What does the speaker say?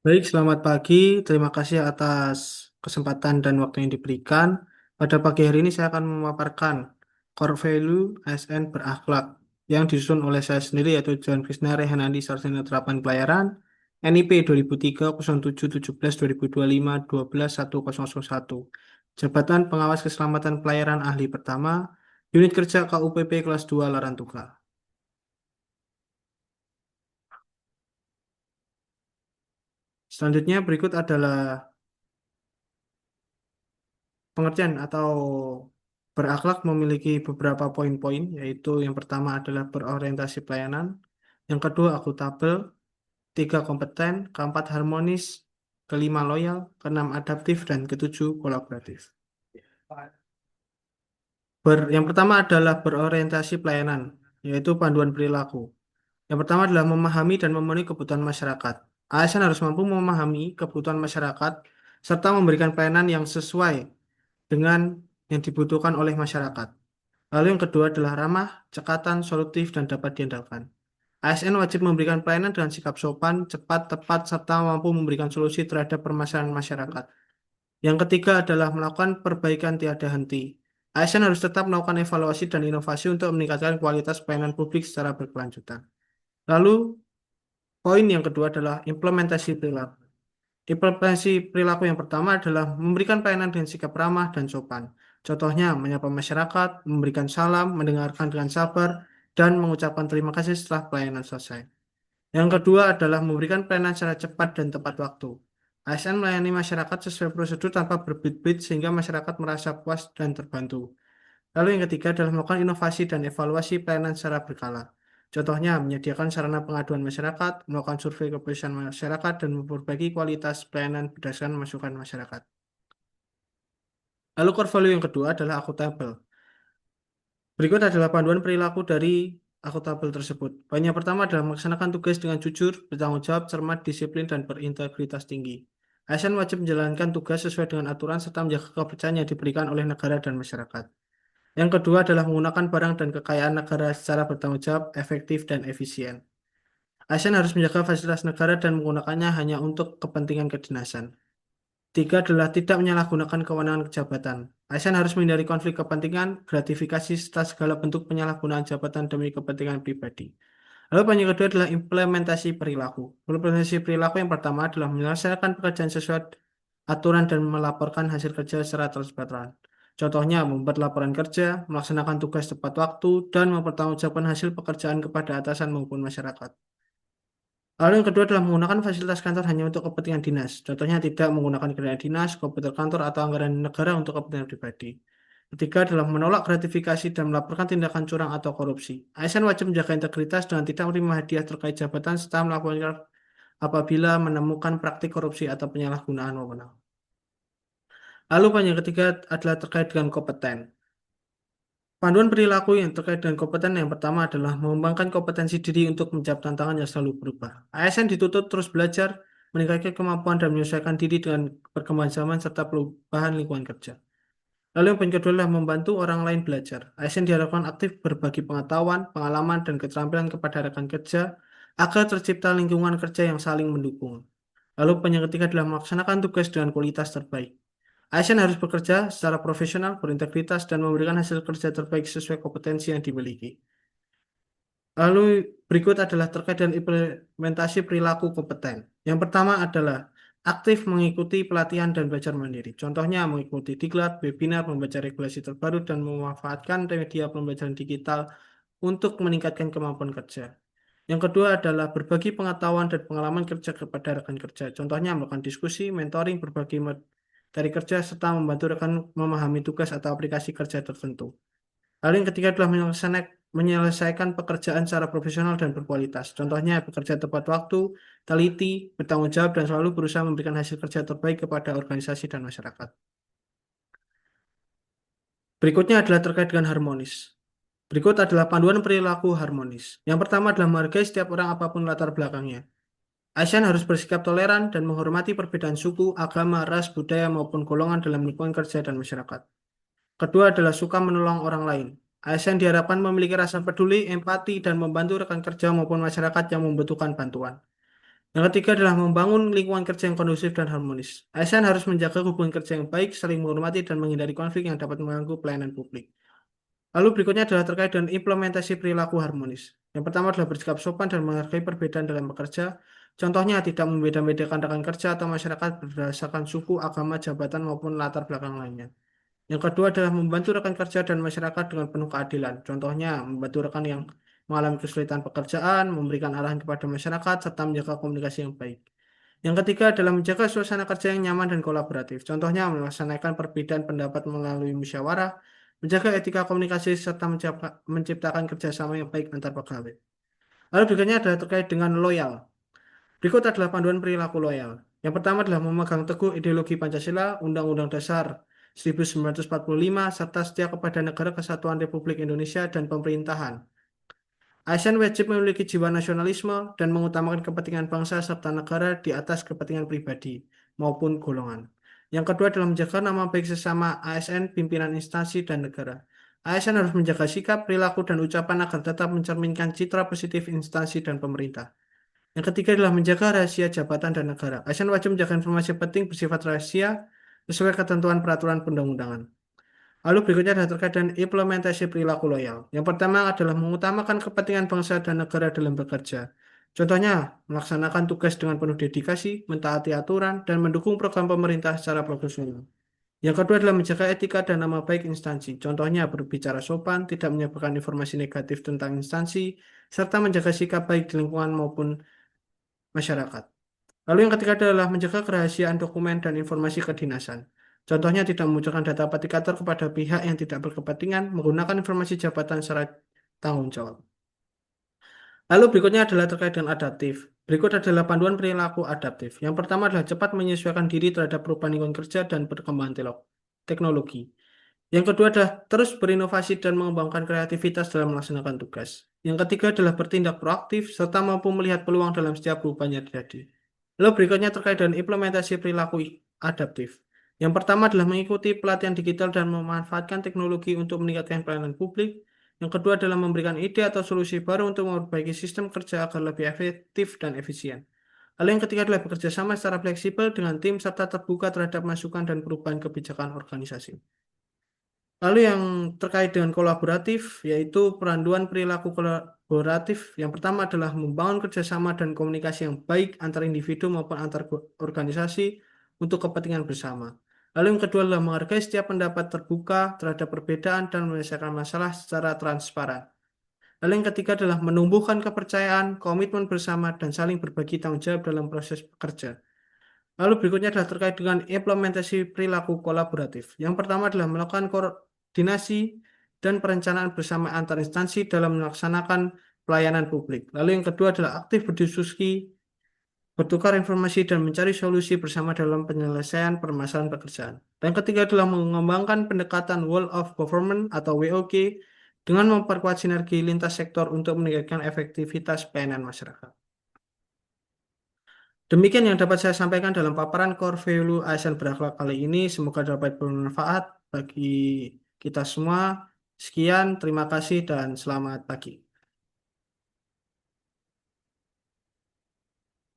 Baik, selamat pagi. Terima kasih atas kesempatan dan waktu yang diberikan. Pada pagi hari ini saya akan memaparkan core value ASN berakhlak yang disusun oleh saya sendiri yaitu John Krishna Rehanandi Sarjana Terapan Pelayaran NIP 2003 07 17 2025 12 1001 Jabatan Pengawas Keselamatan Pelayaran Ahli Pertama Unit Kerja KUPP kelas 2 Larantuka. Selanjutnya berikut adalah pengertian atau berakhlak memiliki beberapa poin-poin, yaitu yang pertama adalah berorientasi pelayanan, yang kedua akuntabel, tiga kompeten, keempat harmonis, kelima loyal, keenam adaptif, dan ketujuh kolaboratif. Yang pertama adalah berorientasi pelayanan, yaitu panduan perilaku. Yang pertama adalah memahami dan memenuhi kebutuhan masyarakat. ASN harus mampu memahami kebutuhan masyarakat serta memberikan pelayanan yang sesuai dengan yang dibutuhkan oleh masyarakat. Lalu yang kedua adalah ramah, cekatan, solutif, dan dapat diandalkan. ASN wajib memberikan pelayanan dengan sikap sopan, cepat, tepat, serta mampu memberikan solusi terhadap permasalahan masyarakat. Yang ketiga adalah melakukan perbaikan tiada henti. ASN harus tetap melakukan evaluasi dan inovasi untuk meningkatkan kualitas pelayanan publik secara berkelanjutan. Lalu, poin yang kedua adalah implementasi perilaku. Implementasi perilaku yang pertama adalah memberikan pelayanan dengan sikap ramah dan sopan. Contohnya, menyapa masyarakat, memberikan salam, mendengarkan dengan sabar, dan mengucapkan terima kasih setelah pelayanan selesai. Yang kedua adalah memberikan pelayanan secara cepat dan tepat waktu. ASN melayani masyarakat sesuai prosedur tanpa berbelit-belit sehingga masyarakat merasa puas dan terbantu. Lalu yang ketiga adalah melakukan inovasi dan evaluasi pelayanan secara berkala. Contohnya, menyediakan sarana pengaduan masyarakat, melakukan survei kepuasan masyarakat, dan memperbaiki kualitas pelayanan berdasarkan masukan masyarakat. Lalu core value yang kedua adalah akuntabel. Berikut adalah panduan perilaku dari akuntabel tersebut. Poin yang pertama adalah melaksanakan tugas dengan jujur, bertanggung jawab, cermat, disiplin, dan berintegritas tinggi. ASN wajib menjalankan tugas sesuai dengan aturan serta menjaga kepercayaan yang diberikan oleh negara dan masyarakat. Yang kedua adalah menggunakan barang dan kekayaan negara secara bertanggung jawab, efektif, dan efisien. ASN harus menjaga fasilitas negara dan menggunakannya hanya untuk kepentingan kedinasan. Tiga adalah tidak menyalahgunakan kewenangan jabatan. ASN harus menghindari konflik kepentingan, gratifikasi, serta segala bentuk penyalahgunaan jabatan demi kepentingan pribadi. Lalu poin yang kedua adalah implementasi perilaku. Implementasi perilaku yang pertama adalah menyelesaikan pekerjaan sesuai aturan dan melaporkan hasil kerja secara transparan. Contohnya, membuat laporan kerja, melaksanakan tugas tepat waktu, dan mempertanggungjawabkan hasil pekerjaan kepada atasan maupun masyarakat. Lalu yang kedua adalah menggunakan fasilitas kantor hanya untuk kepentingan dinas. Contohnya tidak menggunakan kendaraan dinas, komputer kantor, atau anggaran negara untuk kepentingan pribadi. Ketiga adalah menolak gratifikasi dan melaporkan tindakan curang atau korupsi. ASN wajib menjaga integritas dengan tidak menerima hadiah terkait jabatan serta melaporkan apabila menemukan praktik korupsi atau penyalahgunaan wewenang. Lalu poin yang ketiga adalah terkait dengan kompeten. Panduan perilaku yang terkait dengan kompeten yang pertama adalah mengembangkan kompetensi diri untuk menjawab tantangan yang selalu berubah. ASN dituntut terus belajar, meningkatkan kemampuan dan menyesuaikan diri dengan perkembangan zaman serta perubahan lingkungan kerja. Lalu yang poin kedua adalah membantu orang lain belajar. ASN diharapkan aktif berbagi pengetahuan, pengalaman, dan keterampilan kepada rekan kerja agar tercipta lingkungan kerja yang saling mendukung. Lalu poin yang ketiga adalah melaksanakan tugas dengan kualitas terbaik. ASN harus bekerja secara profesional, berintegritas, dan memberikan hasil kerja terbaik sesuai kompetensi yang dimiliki. Lalu berikut adalah terkait dengan implementasi perilaku kompeten. Yang pertama adalah aktif mengikuti pelatihan dan belajar mandiri. Contohnya mengikuti diklat, webinar, membaca regulasi terbaru, dan memanfaatkan media pembelajaran digital untuk meningkatkan kemampuan kerja. Yang kedua adalah berbagi pengetahuan dan pengalaman kerja kepada rekan kerja. Contohnya melakukan diskusi, mentoring, berbagi materi kerja, serta membantu rekan memahami tugas atau aplikasi kerja tertentu. Lalu yang ketiga adalah menyelesaikan pekerjaan secara profesional dan berkualitas. Contohnya bekerja tepat waktu, teliti, bertanggung jawab, dan selalu berusaha memberikan hasil kerja terbaik kepada organisasi dan masyarakat. Berikutnya adalah terkait dengan harmonis. Berikut adalah panduan perilaku harmonis. Yang pertama adalah menghargai setiap orang apapun latar belakangnya. ASN harus bersikap toleran dan menghormati perbedaan suku, agama, ras, budaya, maupun golongan dalam lingkungan kerja dan masyarakat. Kedua adalah suka menolong orang lain. ASN diharapkan memiliki rasa peduli, empati, dan membantu rekan kerja maupun masyarakat yang membutuhkan bantuan. Yang ketiga adalah membangun lingkungan kerja yang kondusif dan harmonis. ASN harus menjaga hubungan kerja yang baik, saling menghormati, dan menghindari konflik yang dapat mengganggu pelayanan publik. Lalu berikutnya adalah terkait dengan implementasi perilaku harmonis. Yang pertama adalah bersikap sopan dan menghargai perbedaan dalam bekerja. Contohnya tidak membeda-bedakan rekan kerja atau masyarakat berdasarkan suku, agama, jabatan maupun latar belakang lainnya. Yang kedua adalah membantu rekan kerja dan masyarakat dengan penuh keadilan. Contohnya membantu rekan yang mengalami kesulitan pekerjaan, memberikan arahan kepada masyarakat, serta menjaga komunikasi yang baik. Yang ketiga adalah menjaga suasana kerja yang nyaman dan kolaboratif. Contohnya melaksanakan perbedaan pendapat melalui musyawarah, menjaga etika komunikasi, serta menciptakan kerjasama yang baik antar pegawai. Lalu berikutnya adalah terkait dengan loyal. Berikut adalah panduan perilaku loyal. Yang pertama adalah memegang teguh ideologi Pancasila, Undang-Undang Dasar 1945, serta setia kepada Negara Kesatuan Republik Indonesia dan pemerintahan. ASN wajib memiliki jiwa nasionalisme dan mengutamakan kepentingan bangsa serta negara di atas kepentingan pribadi maupun golongan. Yang kedua adalah menjaga nama baik sesama ASN, pimpinan instansi, dan negara. ASN harus menjaga sikap, perilaku, dan ucapan agar tetap mencerminkan citra positif instansi dan pemerintah. Yang ketiga adalah menjaga rahasia jabatan dan negara. ASN wajib menjaga informasi penting bersifat rahasia sesuai ketentuan peraturan perundang-undangan. Lalu berikutnya adalah terkait dengan implementasi perilaku loyal. Yang pertama adalah mengutamakan kepentingan bangsa dan negara dalam bekerja. Contohnya, melaksanakan tugas dengan penuh dedikasi, mentaati aturan, dan mendukung program pemerintah secara profesional. Yang kedua adalah menjaga etika dan nama baik instansi. Contohnya, berbicara sopan, tidak menyebarkan informasi negatif tentang instansi, serta menjaga sikap baik di lingkungan maupun masyarakat. Lalu yang ketiga adalah menjaga kerahasiaan dokumen dan informasi kedinasan. Contohnya tidak memunculkan data aplikator kepada pihak yang tidak berkepentingan, menggunakan informasi jabatan secara tanggung jawab. Lalu berikutnya adalah terkait dengan adaptif. Berikut adalah panduan perilaku adaptif. Yang pertama adalah cepat menyesuaikan diri terhadap perubahan lingkungan kerja dan perkembangan teknologi. Yang kedua adalah terus berinovasi dan mengembangkan kreativitas dalam melaksanakan tugas. Yang ketiga adalah bertindak proaktif serta mampu melihat peluang dalam setiap perubahan yang terjadi. Lalu berikutnya terkait dengan implementasi perilaku adaptif. Yang pertama adalah mengikuti pelatihan digital dan memanfaatkan teknologi untuk meningkatkan pelayanan publik. Yang kedua adalah memberikan ide atau solusi baru untuk memperbaiki sistem kerja agar lebih efektif dan efisien. Lalu yang ketiga adalah bekerja sama secara fleksibel dengan tim serta terbuka terhadap masukan dan perubahan kebijakan organisasi. Lalu yang terkait dengan kolaboratif, yaitu peranduan perilaku kolaboratif. Yang pertama adalah membangun kerjasama dan komunikasi yang baik antar individu maupun antar organisasi untuk kepentingan bersama. Lalu yang kedua adalah menghargai setiap pendapat terbuka terhadap perbedaan dan menyelesaikan masalah secara transparan. Lalu yang ketiga adalah menumbuhkan kepercayaan, komitmen bersama, dan saling berbagi tanggung jawab dalam proses bekerja. Lalu berikutnya adalah terkait dengan implementasi perilaku kolaboratif. Yang pertama adalah melakukan koordinasi dan perencanaan bersama antar instansi dalam melaksanakan pelayanan publik. Lalu yang kedua adalah aktif berdiskusi, bertukar informasi, dan mencari solusi bersama dalam penyelesaian permasalahan pekerjaan. Dan yang ketiga adalah mengembangkan pendekatan Whole of Government atau WOG dengan memperkuat sinergi lintas sektor untuk meningkatkan efektivitas pelayanan masyarakat. Demikian yang dapat saya sampaikan dalam paparan core value ASN berakhlak kali ini. Semoga dapat bermanfaat bagi kita semua. Sekian, terima kasih dan selamat pagi.